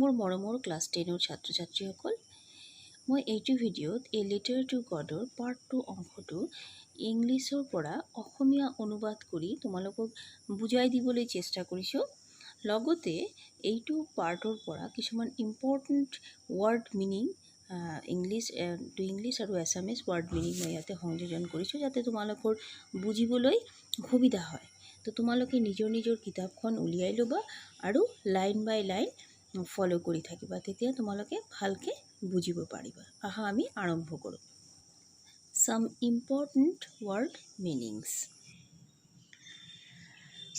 মোৰ মৰমৰ ক্লাছ 10ৰ ছাত্ৰ ছাত্ৰীসকল, মই এইটো ভিডিঅ'ত এ লেটাৰ টু গডৰ পাৰ্ট 2 অংশটো ইংলিছৰ পৰা অসমীয়া অনুবাদ কৰি তোমালোকক বুজাই দিবলৈ চেষ্টা কৰিছোঁ। লগতে এইটো পাৰ্টৰ পৰা কিছুমান ইম্পৰ্টেণ্ট ৱৰ্ড মিনিং ইংলিছ আৰু এছামিজ ৱৰ্ড মিনিং মই ইয়াতে সংযোজন কৰিছোঁ যাতে তোমালোকৰ বুজিবলৈ সুবিধা হয়। তো তোমালোকে নিজৰ নিজৰ কিতাপখন উলিয়াই ল'বা আৰু লাইন বাই লাইন ফলো কৰি থাকিবা, তেতিয়া তোমালোকে ভালকৈ বুজিব পাৰিবা। আহা আমি আৰম্ভ কৰোঁ। Some important word meanings.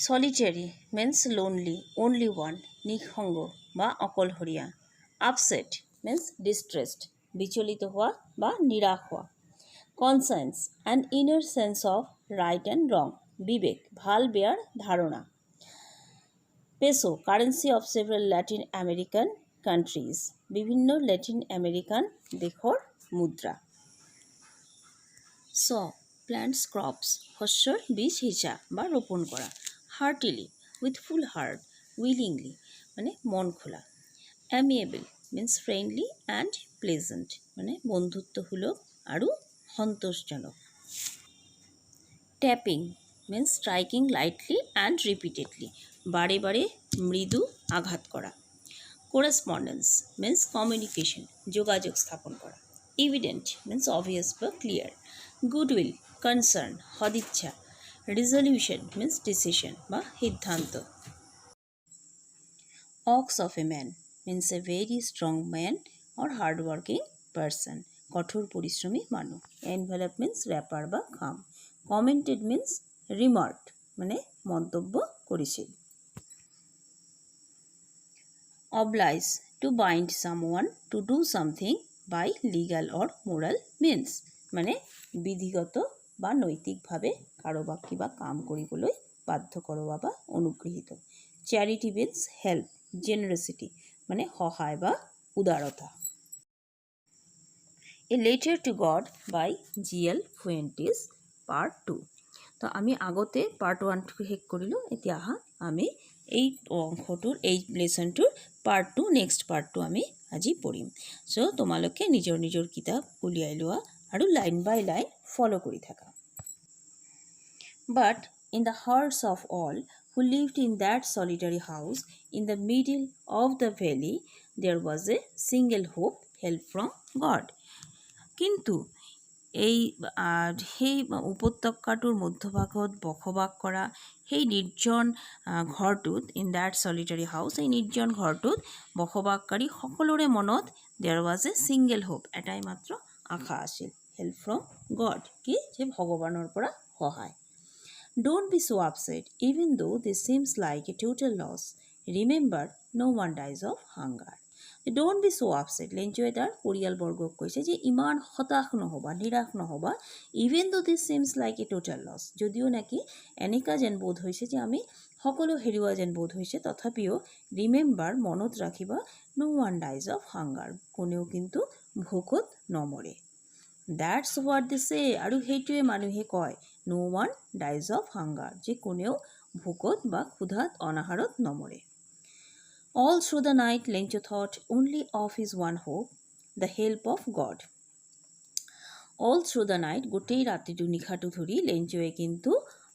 Solitary means lonely, only one, নিঃসঙ্গ বা অকলশৰীয়া। Upset means distressed, বিচলিত হওয়া বা নিরাশ হওয়া। Conscience, an inner sense of right and wrong, বিবেক, ভাল বেয়ার ধারণা। Peso, currency of several Latin American countries, বিভিন্ন ল্যাটিন আমেরিকান দেশৰ মুদ্ৰা। স, প্ল্যান্টস ক্ৰপস, শস্যৰ বীজ সিঁচা বা ৰোপণ কৰা। হাৰ্টিলি, উইথ ফুল হাৰ্ট, উইলিংলি মানে মন খোলা। এমিয়েবল মিন্স ফ্ৰেণ্ডলি এণ্ড প্লেজেণ্ট মানে বন্ধুত্বসুলভ আৰু সন্তোষজনক। Tapping means striking lightly and repeatedly বারে বারে মৃদু আঘাত করা। কোরেসপন্ডেন্স মিন্স কমিউনিকেশন যোগাযোগ স্থাপন করা। ইভিডেন্ট মিন্স অবভিয়াস বা ক্লিয়ার। গুডউইল কনসার্ন সদিচ্ছা। রিজলিউশন মিন্স ডিসিশন বা সিদ্ধান্ত। Ox of a man means a very strong man or hardworking person কঠোর পরিশ্রমী মানুষ। এনভেলপ মিন্স র্যাপার বা খাম। কমেন্টেড মিন্স রিমার্কড মানে মন্তব্য করেছিল। Oblige, to bind someone to do something by legal or moral means মানে বিধিগত বা নৈতিকভাৱে কাৰোবাক কিবা কাম কৰিবলৈ বাধ্য কৰোৱা বা অনুগৃহীত। চ্যাৰিটি মিন্স হেল্প, জেনাৰচিটি মানে সহায় বা উদাৰতা। A letter to God by G L. Fuentes part 2। তো আমি আগতে পাৰ্ট 1টো শেষ কৰিলোঁ, এতিয়া আহা আমি এই অংশটোৰ এই লেচনটোৰ পাৰ্ট 2 নেক্সট পাৰ্টটো আমি আজি পঢ়িম। চ' তোমালোকে নিজৰ নিজৰ কিতাপ উলিয়াই লোৱা আৰু লাইন বাই লাইন ফলো কৰি থাকা। But in the hearts of all who lived in that solitary house in the middle of the valley there was a single hope, help from God. কিন্তু এই সেই উপত্যকাটোৰ মধ্যভাগত বসবাস কৰা সেই নিৰ্জন ঘৰটোত ইন দ্যাট চলিটাৰী হাউচ, এই নিৰ্জন ঘৰটোত বসবাসকাৰী সকলোৰে মনত there was a single hope, এটাই মাত্ৰ আশা আছিল। হেল্প ফ্ৰম গড কি যে ভগৱানৰ পৰা সহায়। Don't be so' upset even though this seems like a total loss, remember no' one dies of hunger. Don't be so' upset, Lencho তাৰ পৰিয়ালবৰ্গক কৈছে যে ইমান হতাশ নহ'বা, নিৰাশ নহ'বা। Even though this seems like a total loss, যদিও নেকি এনেকুৱা যেন বোধ হৈছে যে আমি সকলো হেৰুৱা যেন বোধ হৈছে, তথাপিও ৰিমেম্বাৰ মনত ৰাখিবা ন' ওৱান ডাইজ অফ হাংগাৰ, কোনেও কিন্তু ভোকত নমৰে। দ্যাটছ হোৱাট দে চে, আৰু সেইটোৱে মানুহে কয় ন' ওৱান ডাইজ অফ হাংগাৰ, যে কোনেও ভোকত বা ক্ষুধাত অনাহাৰত নমৰে। All through the night, Lencho thought only of his one hope, the help of God. All through the night, গোটেই ৰাতিটো নিশাটো ধৰি লেঞ্চোৱে কিন্তু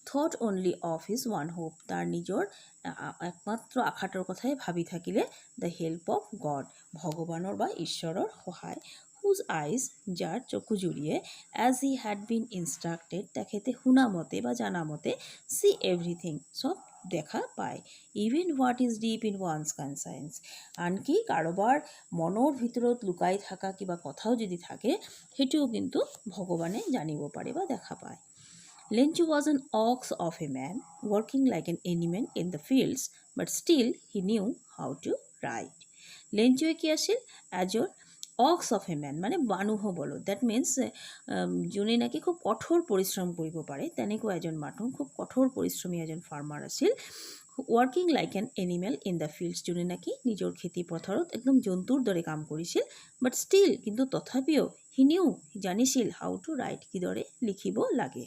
thought only of his one hope, তাৰ নিজৰ একমাত্ৰ আশাটোৰ কথাই ভাবি থাকিলে the help of God, ভগৱানৰ বা ঈশ্বৰৰ সহায়। whose eyes, যাৰ চকু জুৰিয়ে as he had been instructed, তেখেতে শুনা মতে বা জানা মতে see everything, চব দেখা পায়। Even what is deep in one's conscience, আনকি কাৰোবাৰ মনৰ ভিতৰত লুকাই থকা কিবা কথাও যদি থাকে সেইটোও কিন্তু ভগৱানে জানিব পাৰে বা দেখা পায়। লেঞ্চু was an ox of a man, working like an animal in the fields, but still he knew how to ride. লেঞ্চুৱে কি আছিল? এজন অক্স অফ এ মেন মানে মানুহ বলদ, ডেট মিনছ যোনে নেকি খুব কঠোৰ পৰিশ্ৰম কৰিব পাৰে, তেনেকুৱা এজন মানুহ, খুব কঠোৰ পৰিশ্ৰমী এজন ফাৰ্মাৰ আছিল। Working like an animal in the fields, যোনে নেকি নিজৰ খেতি পথাৰত একদম জন্তুৰ দৰে কাম কৰিছিল। বাট ষ্টিল কিন্তু তথাপিও হি নিউ, জানিছিল হাউ টু ৰাইট, কিদৰে লিখিব লাগে।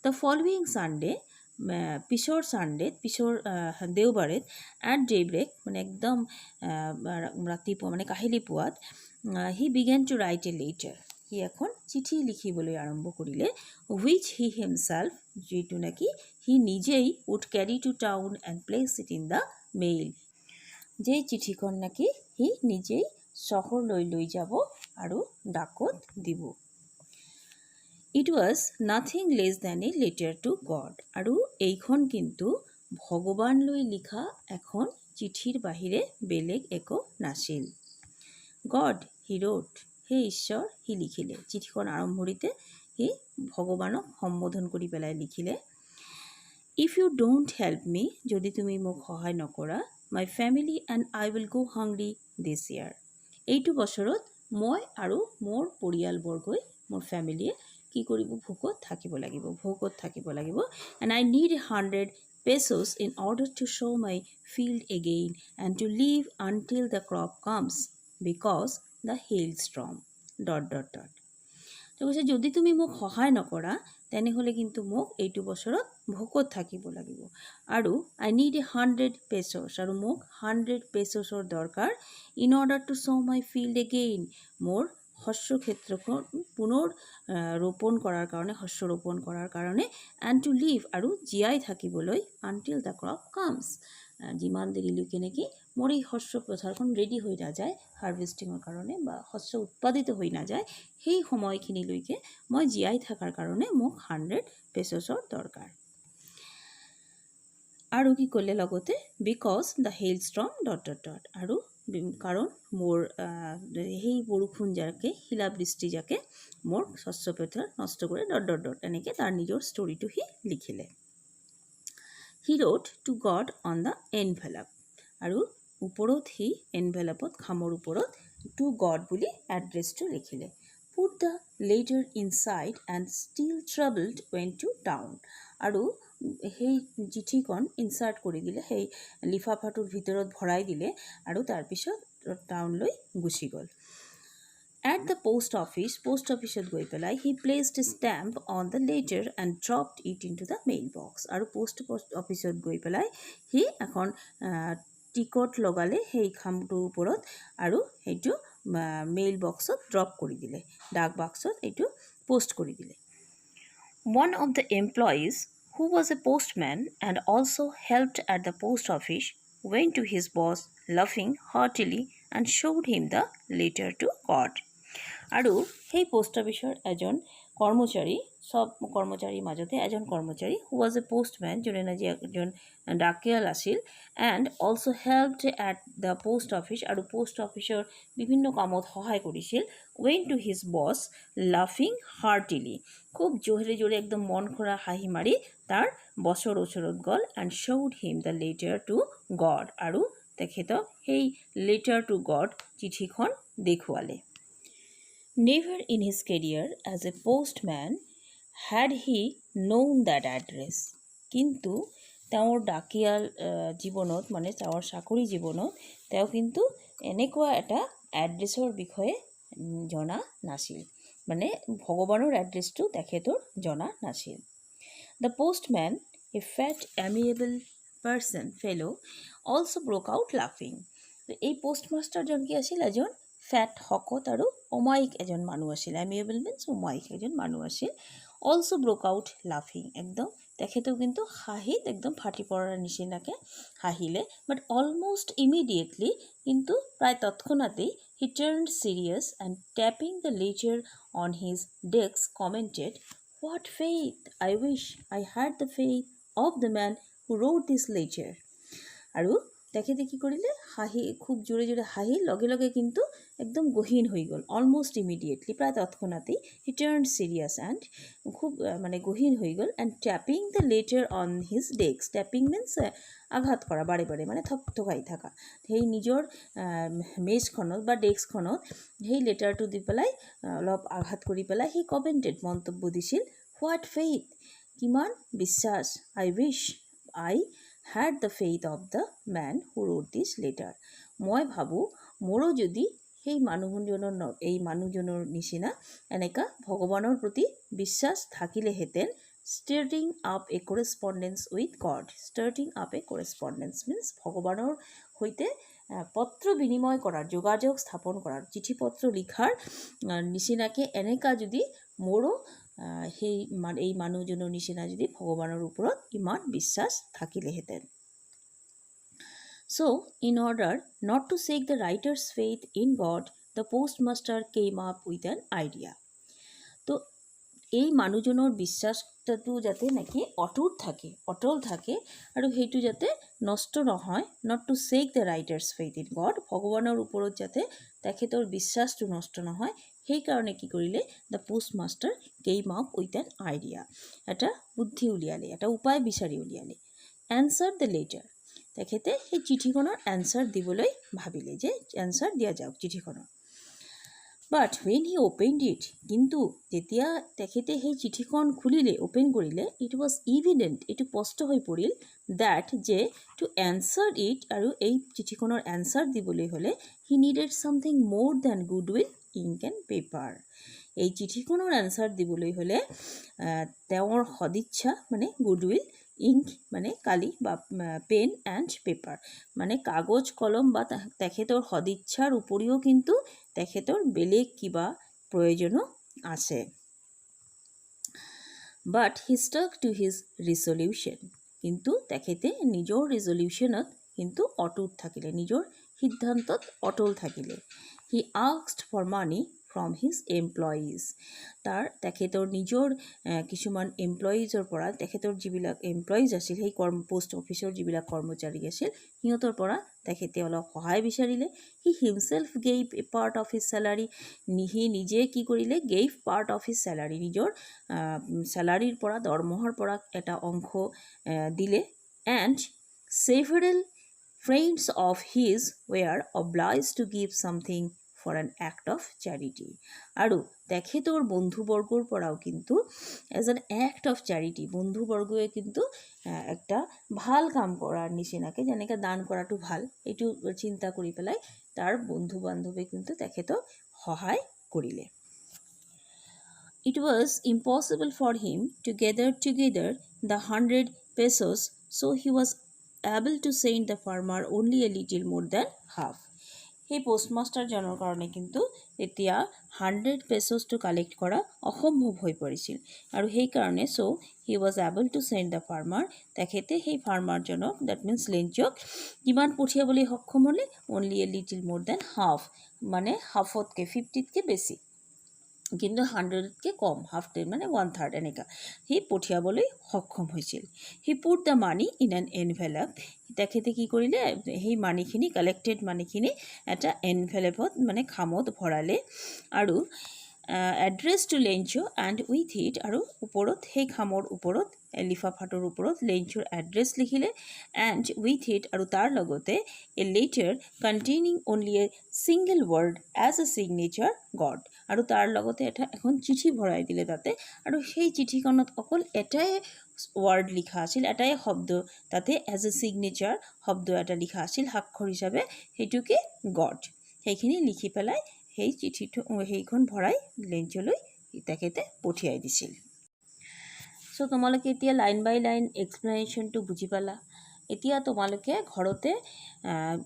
দ্য ফলোৱিং ছানডে পিছৰ ছানডেত পিছৰ দেওবাৰেত এট ডেইব্ৰেক মানে একদম ৰাতিপুৱা মানে কাহিলি পুৱাত he began to write a letter সি এখন চিঠি লিখিবলৈ আৰম্ভ কৰিলে হুইচ হি হিমছেল্ফ যিটো নেকি সি নিজেই would carry to town and place it in the mail যেই চিঠিখন নেকি সি নিজেই চহৰলৈ লৈ যাব আৰু ডাকত দিব it was nothing less than a letter to God আৰু এইখন কিন্তু ভগৱানলৈ লিখা এখন চিঠিৰ বাহিৰে বেলেগ একো নাছিল গড হি ৰোট হে ঈশ্বৰ সি লিখিলে চিঠিখন আৰম্ভণিতে সি ভগৱানক সম্বোধন কৰি পেলাই লিখিলে if you don't help me যদি তুমি মোক সহায় নকৰা my family and I will go hungry this year এইটো বছৰত মই আৰু মোৰ পৰিয়ালবৰ্গই মোৰ ফেমিলিয়ে কি কৰিব ভোকত থাকিব লাগিব and I need 100 pesos in order to show my field again and to live until the crop comes because the hailstorm ... তো কৈছে যদি তুমি মোক সহায় নকৰা তেনেহ'লে কিন্তু মোক এইটো বছৰত ভোকত থাকিব লাগিব আৰু আই নিড 100 pesos আৰু মোক 100 পেছ'ছৰ দৰকাৰ in order to show' my field again মোৰ শস্য ক্ষেত্ৰখন পুনৰ ৰোপণ কৰাৰ কাৰণে এণ্ড টু লিভ আৰু জীয়াই থাকিবলৈ আনটিল দ্য ক্ৰপ কামছ যিমান দেৰিলৈকে নেকি মোৰ এই শস্য পথাৰখন ৰেডি হৈ নাযায় হাৰ্ভেষ্টিঙৰ কাৰণে বা শস্য উৎপাদিত হৈ নাযায় সেই সময়খিনিলৈকে মই জীয়াই থকাৰ কাৰণে মোক 100 পেছ'ছৰ দৰকাৰ আৰু কি ক'লে লগতে বিকজ দ্য হেইলষ্টৰ্ম ... আৰু কাৰণ মোৰ সেই বৰষুণ যাকে শিলাবৃষ্টি যাকে মোৰ শস্য পথাৰ নষ্ট কৰে ... এনেকৈ তাৰ নিজৰ ষ্টৰিটো সি লিখিলে he wrote to God on the envelope আৰু ওপৰত সি এনভেলপত খামৰ ওপৰত টু গড বুলি এড্ৰেছটো লিখিলে put the letter inside and still travelled went to town আৰু সেই চিঠিখন ইনচাৰ্ট কৰি দিলে সেই লিফাফাটোৰ ভিতৰত ভৰাই দিলে আৰু তাৰপিছত টাউনলৈ গুচি গ'ল এট দ্য পোষ্ট অফিচত গৈ পেলাই he placed a stamp on the letter and dropped it into the mail box আৰু পোষ্ট অফিচত গৈ পেলাই সি এখন টিকট লগালে সেই খামটোৰ ওপৰত আৰু সেইটো মেইল বক্সত ড্ৰপ কৰি দিলে ডাক বাক্সত এইটো পোষ্ট কৰি দিলে one of the employees who was a postman and also helped at the post office went to his boss laughing heartily and showed him the letter to God আৰু সেই পোষ্ট অফিচৰ এজন কৰ্মচাৰী সব কৰ্মচাৰীৰ মাজতে এজন কৰ্মচাৰী হু ৱাজ এ পোষ্টমেন যোনে নাজি এজন ডাকিয়াল আছিল and also' helped at the post office আৰু পোষ্ট অফিচৰ বিভিন্ন কামত সহায় কৰিছিল ৱেন টু হিজ বছ লাফিং হাৰ্টিলি খুব জোৰে জোৰে একদম মন খোৰা হাঁহি মাৰি তাৰ বছৰ ওচৰত গ'ল and showed him the letter to God আৰু তেখেতক সেই লেটাৰ টু গড চিঠিখন দেখুৱালে Never in his career as a postman had he known that address. কিন্তু তেওঁৰ ডাকিয়াল জীৱনত মানে তেওঁৰ চাকৰি জীৱনত তেওঁ কিন্তু এনেকুৱা এটা এড্ৰেছৰ বিষয়ে জনা নাছিল মানে ভগৱানৰ এড্ৰেছটো তেখেতৰ জনা নাছিল The postman, a fat, amiable fellow, also broke out laughing. এই পোষ্টমাষ্টাৰজন কি আছিল এজন ফেট শকত আৰু অমায়িক এজন মানুহ আছিল এমিয়েবল মিনছ অমায়িক এজন মানুহ আছিল অলছ' ব্ৰক আউট লাফিং একদম তেখেতেও কিন্তু হাঁহিত একদম ফাটি পৰাৰ নিচিনাকৈ হাঁহিলে বাট অলমষ্ট ইমিডিয়েটলি কিন্তু প্ৰায় তৎক্ষণাতেই he turned serious and tapping the letter on his desk commented what faith I wish I had the faith of the man who wrote this letter আৰু তেখেতে কি কৰিলে হাঁহি খুব জোৰে জোৰে হাঁহি লগে লগে কিন্তু একদম গহীন হৈ গ'ল অলমষ্ট ইমিডিয়েটলি প্ৰায় তৎক্ষণাতেই হি টাৰ্ন চিৰিয়াছ এণ্ড খুব মানে গহীন হৈ গ'ল and tapping the letter on his desk tapping means আঘাত কৰা বাৰে বাৰে মানে থপথপাই থকা সেই নিজৰ মেজখনত বা ডেস্কখনত সেই লেটাৰটো দি পেলাই অলপ আঘাত কৰি পেলাই সেই কমেণ্টেড মন্তব্য দিছিল হোৱাট ফেইথ কিমান বিশ্বাস আই wish I had the faith of the man who wrote this letter. মই ভাবোঁ মোৰো যদি সেই মানুহজনৰ নিচিনা এনেকুৱা ভগৱানৰ প্ৰতি বিশ্বাস থাকিলেহেঁতেন starting up a correspondence with God. Starting up a correspondence means ভগৱানৰ সৈতে পত্ৰ বিনিময় কৰাৰ, যোগাযোগ স্থাপন কৰাৰ, চিঠিপত্ৰ লিখাৰ নিচিনাকৈ এনেকা যদি মোৰো সেই এই মানুহজনৰ নিচিনা যদি ভগৱানৰ ওপৰত ইমান বিশ্বাস থাকিলেহেঁতেন. So, in order not to shake the writer's faith in God, the postmaster came up with an idea. তো এই মানুহজনৰ বিশ্বাসটো যাতে নাকি অটল থাকে আৰু সেইটো যাতে নষ্ট নহয়, not to shake the writers faith in god, ভগৱানৰ ওপৰত যাতে তেখেতৰ বিশ্বাসটো নষ্ট নহয়, সেইকাৰণে কি কৰিলে, the post master came up with an idea, এটা বুদ্ধি উলিয়ালে, এটা উপায় বিচাৰি উলিয়ালে. এনচাৰ দ্য লেটাৰ, তেখেতে সেই চিঠিখনৰ এনচাৰ দিবলৈ ভাবিলে যে এনচাৰ দিয়া যাওক চিঠিখনৰ. বাট when he opened it, কিন্তু যেতিয়া তেখেতে সেই চিঠিখন খুলিলে, অ'পেন কৰিলে, ইট ৱাজ ইভিডেণ্ট, এইটো স্পষ্ট হৈ পৰিল, ডেট যে টু এনচাৰ ইট, আৰু এই চিঠিখনৰ এনচাৰ দিবলৈ হ'লে he needed something more than goodwill, ink and paper. এই চিঠিখনৰ এনচাৰ দিবলৈ হ'লে তেওঁৰ সদিচ্ছা মানে গুডউইল, ইংক মানে কালি বা পেন এণ্ড পেপাৰ মানে কাগজ কলম বা তেখেতৰ সদিচ্ছাৰ উপৰিও কিন্তু তেখেতৰ বেলেগ কিবা প্ৰয়োজনো আছে. But he struck to his resolution, কিন্তু তেখেতে নিজৰ ৰিজলিউশ্যনত কিন্তু অটুট থাকিলে, নিজৰ সিদ্ধান্তত অটল থাকিলে. He asked for money from his employees, তেখেতৰ নিজৰ কিছুমান এমপ্লয়িজৰ পৰা, তেখেতৰ যিবিলাক এমপ্লয়িজ আছিল, সেই পোষ্ট অফিচৰ যিবিলাক কৰ্মচাৰী আছিল, সিহঁতৰ পৰা তেখেতে অলপ সহায় বিচাৰিলে. He himself gave a part of his salary, সি নিজে কি কৰিলে, gave part of his salary, নিজৰ চেলাৰীৰ পৰা, দৰমহাৰ পৰা এটা অংশ দিলে. And several friends of his were obliged to give something for an act of charity, আৰু তেখেতৰ বন্ধুবৰ্গৰ পৰাও কিন্তু as an act of charity, বন্ধুবৰ্গই কিন্তু একটা ভাল কাম কৰাৰ নিচিনাকৈ, যেনেকৈ দান কৰাটো ভাল, এইটো চিন্তা কৰি পেলাই তাৰ বন্ধু বান্ধৱে কিন্তু তেখেতক সহায় কৰিলে. It was impossible for him to gather together the 100 pesos, so he was able to send the farmer only a little more than half. সেই পোষ্টমাষ্টাৰজনৰ কাৰণে কিন্তু এতিয়া 100 পেছছটো কালেক্ট কৰা অসম্ভৱ হৈ পৰিছিল, আৰু সেইকাৰণে he was able to send the farmer, তেখেতে সেই ফাৰ্মাৰজনক, ডেট মিনছ লেঞ্চক, কিমান পঠিয়াবলৈ সক্ষম হ'লে, অনলি এ লিটিল মোৰ দেন হাফ, মানে হাফতকৈ 50তকৈ বেছি, কিন্তু 100তকৈ কম, হাফ মানে 1/3 এনেকুৱা সি পঠিয়াবলৈ সক্ষম হৈছিল. He put the money in an envelope, তেখেতে কি কৰিলে, সেই মানিখিনি, কালেক্টেড মানিখিনি এটা এনভেলপত মানে খামত ভৰালে, আৰু address to Lencho and with it, আৰু ওপৰত সেই খামৰ ওপৰত, লিফাফাটোৰ ওপৰত লেঞ্চোৰ এড্ৰেছ লিখিলে, এণ্ড উইথ ইট, আৰু তাৰ লগতে a letter containing only a single word as a signature God, আৰু তাৰ লগতে এখন চিঠি ভৰাই দিলে তাতে, আৰু সেই চিঠিখনত অকল এটাই ৱৰ্ড লিখা আছিল, এটাই শব্দ তাতে এজ এ ছিগনেচাৰ শব্দ এটা লিখা আছিল সাক্ষৰ হিচাপে, সেইটোকে গড, সেইখিনি লিখি পেলাই সেই চিঠিটো, সেইখন ভৰাই লেঞ্চলৈ তেখেতে পঠিয়াই দিছিল. তোমালোকে এতিয়া লাইন বাই লাইন এক্সপ্লেনেশ্যনটো বুজি পালা. এতিয়া তোমালোকে ঘৰতে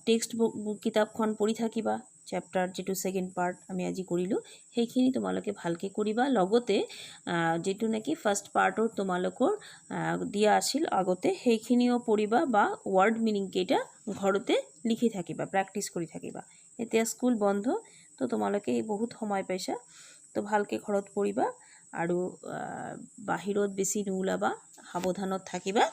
টেক্সট বুক কিতাপখন পঢ়ি থাকিবা, চেপ্টাৰ যিটো ছেকেণ্ড পাৰ্ট আমি আজি কৰিলোঁ, সেইখিনি তোমালোকে ভালকৈ কৰিবা. লগতে যিটো নেকি ফাৰ্ষ্ট পাৰ্টৰ তোমালোকৰ দিয়া আছিল আগতে, সেইখিনিও পঢ়িবা, বা ৱৰ্ড মিনিংকেইটা ঘৰতে লিখি থাকিবা, প্ৰেক্টিছ কৰি থাকিবা. এতিয়া স্কুল বন্ধ, তো তোমালোকে বহুত সময় পাইছা, তো ভালকৈ ঘৰত পঢ়িবা, আৰু বাহিৰত বেছি নোলাবা, সাৱধানত থাকিবা.